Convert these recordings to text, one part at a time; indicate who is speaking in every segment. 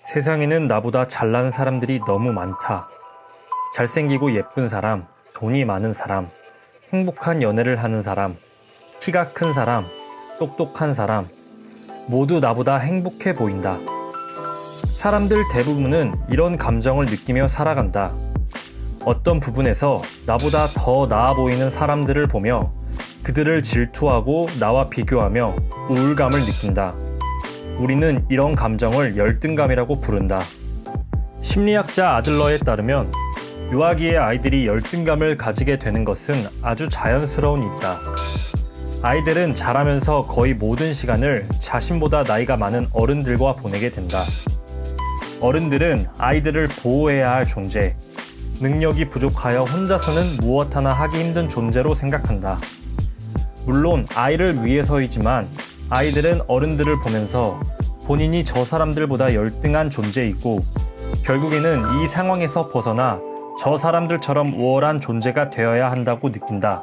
Speaker 1: 세상에는 나보다 잘난 사람들이 너무 많다. 잘생기고 예쁜 사람, 돈이 많은 사람, 행복한 연애를 하는 사람, 키가 큰 사람, 똑똑한 사람, 모두 나보다 행복해 보인다. 사람들 대부분은 이런 감정을 느끼며 살아간다. 어떤 부분에서 나보다 더 나아 보이는 사람들을 보며 그들을 질투하고 나와 비교하며 우울감을 느낀다. 우리는 이런 감정을 열등감이라고 부른다. 심리학자 아들러에 따르면 유아기의 아이들이 열등감을 가지게 되는 것은 아주 자연스러운 일이다. 아이들은 자라면서 거의 모든 시간을 자신보다 나이가 많은 어른들과 보내게 된다. 어른들은 아이들을 보호해야 할 존재, 능력이 부족하여 혼자서는 무엇 하나 하기 힘든 존재로 생각한다. 물론 아이를 위해서이지만 아이들은 어른들을 보면서 본인이 저 사람들보다 열등한 존재이고 결국에는 이 상황에서 벗어나 저 사람들처럼 우월한 존재가 되어야 한다고 느낀다.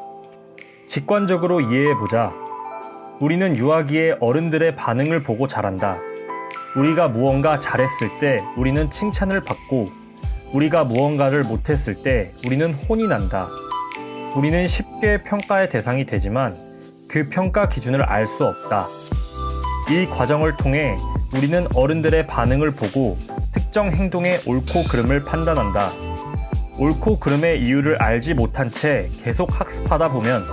Speaker 1: 직관적으로 이해해보자. 우리는 유아기의 어른들의 반응을 보고 자란다. 우리가 무언가 잘했을 때 우리는 칭찬을 받고 우리가 무언가를 못했을 때 우리는 혼이 난다. 우리는 쉽게 평가의 대상이 되지만 그 평가 기준을 알 수 없다. 이 과정을 통해 우리는 어른들의 반응을 보고 특정 행동의 옳고 그름을 판단한다. 옳고 그름의 이유를 알지 못한 채 계속 학습하다 보면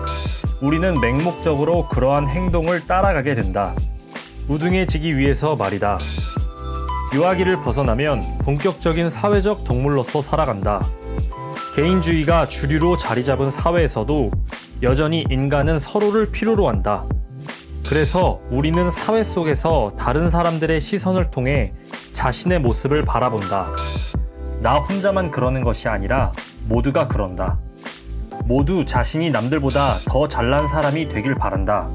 Speaker 1: 우리는 맹목적으로 그러한 행동을 따라가게 된다. 무등해지기 위해서 말이다. 유아기를 벗어나면 본격적인 사회적 동물로서 살아간다. 개인주의가 주류로 자리 잡은 사회에서도 여전히 인간은 서로를 필요로 한다. 그래서 우리는 사회 속에서 다른 사람들의 시선을 통해 자신의 모습을 바라본다. 나 혼자만 그러는 것이 아니라 모두가 그런다. 모두 자신이 남들보다 더 잘난 사람이 되길 바란다.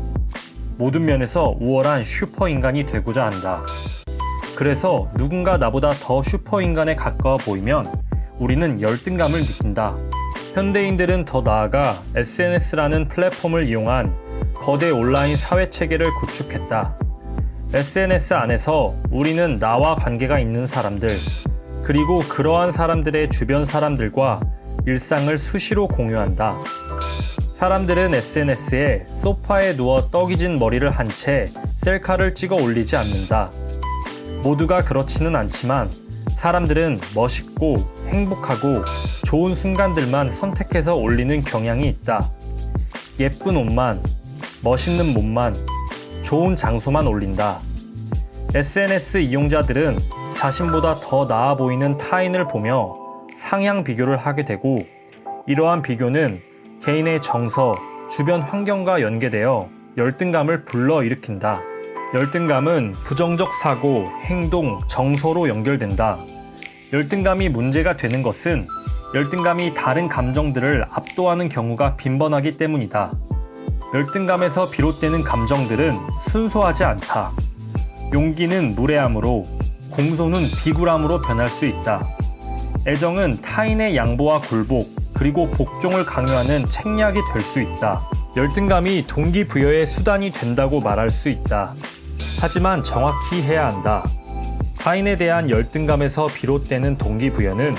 Speaker 1: 모든 면에서 우월한 슈퍼인간이 되고자 한다. 그래서 누군가 나보다 더 슈퍼인간에 가까워 보이면 우리는 열등감을 느낀다. 현대인들은 더 나아가 SNS라는 플랫폼을 이용한 거대 온라인 사회체계를 구축했다. SNS 안에서 우리는 나와 관계가 있는 사람들, 그리고 그러한 사람들의 주변 사람들과 일상을 수시로 공유한다. 사람들은 SNS에 소파에 누워 떡이진 머리를 한 채 셀카를 찍어 올리지 않는다. 모두가 그렇지는 않지만 사람들은 멋있고 행복하고 좋은 순간들만 선택해서 올리는 경향이 있다. 예쁜 옷만, 멋있는 몸만, 좋은 장소만 올린다. SNS 이용자들은 자신보다 더 나아 보이는 타인을 보며 상향 비교를 하게 되고 이러한 비교는 개인의 정서, 주변 환경과 연계되어 열등감을 불러일으킨다. 열등감은 부정적 사고, 행동, 정서로 연결된다. 열등감이 문제가 되는 것은 열등감이 다른 감정들을 압도하는 경우가 빈번하기 때문이다. 열등감에서 비롯되는 감정들은 순수하지 않다. 용기는 무례함으로, 공손은 비굴함으로 변할 수 있다. 애정은 타인의 양보와 굴복, 그리고 복종을 강요하는 책략이 될 수 있다. 열등감이 동기부여의 수단이 된다고 말할 수 있다. 하지만 정확히 해야 한다. 타인에 대한 열등감에서 비롯되는 동기부여는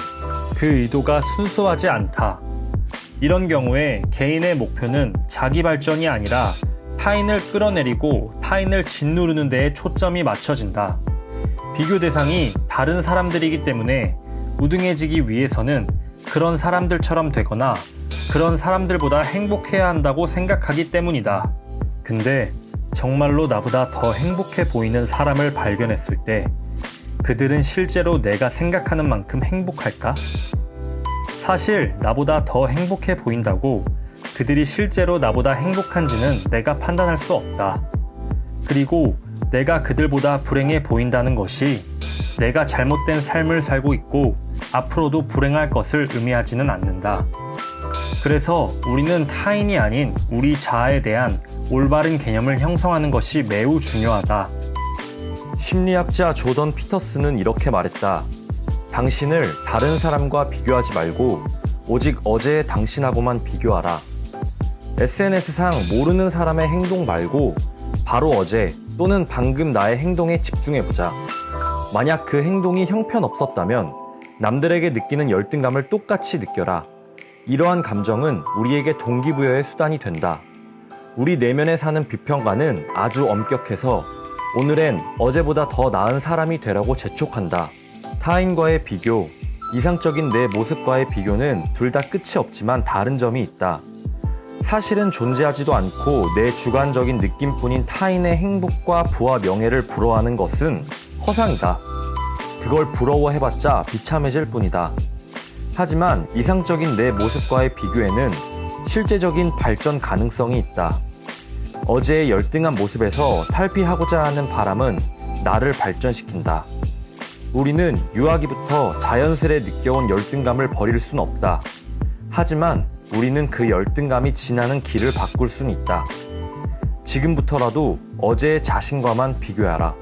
Speaker 1: 그 의도가 순수하지 않다. 이런 경우에 개인의 목표는 자기 발전이 아니라 타인을 끌어내리고 타인을 짓누르는 데에 초점이 맞춰진다. 비교 대상이 다른 사람들이기 때문에 우등해지기 위해서는 그런 사람들처럼 되거나 그런 사람들보다 행복해야 한다고 생각하기 때문이다. 근데 정말로 나보다 더 행복해 보이는 사람을 발견했을 때 그들은 실제로 내가 생각하는 만큼 행복할까? 사실 나보다 더 행복해 보인다고 그들이 실제로 나보다 행복한지는 내가 판단할 수 없다. 그리고 내가 그들보다 불행해 보인다는 것이 내가 잘못된 삶을 살고 있고 앞으로도 불행할 것을 의미하지는 않는다. 그래서 우리는 타인이 아닌 우리 자아에 대한 올바른 개념을 형성하는 것이 매우 중요하다.
Speaker 2: 심리학자 조던 피터슨은 이렇게 말했다. 당신을 다른 사람과 비교하지 말고 오직 어제의 당신하고만 비교하라. SNS상 모르는 사람의 행동 말고 바로 어제 또는 방금 나의 행동에 집중해보자. 만약 그 행동이 형편없었다면 남들에게 느끼는 열등감을 똑같이 느껴라. 이러한 감정은 우리에게 동기부여의 수단이 된다. 우리 내면에 사는 비평가는 아주 엄격해서 오늘엔 어제보다 더 나은 사람이 되라고 재촉한다. 타인과의 비교, 이상적인 내 모습과의 비교는 둘 다 끝이 없지만 다른 점이 있다. 사실은 존재하지도 않고 내 주관적인 느낌뿐인 타인의 행복과 부와 명예를 부러워하는 것은 허상이다. 그걸 부러워해봤자 비참해질 뿐이다. 하지만 이상적인 내 모습과의 비교에는 실제적인 발전 가능성이 있다. 어제의 열등한 모습에서 탈피하고자 하는 바람은 나를 발전시킨다. 우리는 유아기부터 자연스레 느껴온 열등감을 버릴 순 없다. 하지만 우리는 그 열등감이 지나는 길을 바꿀 순 있다. 지금부터라도 어제의 자신과만 비교하라.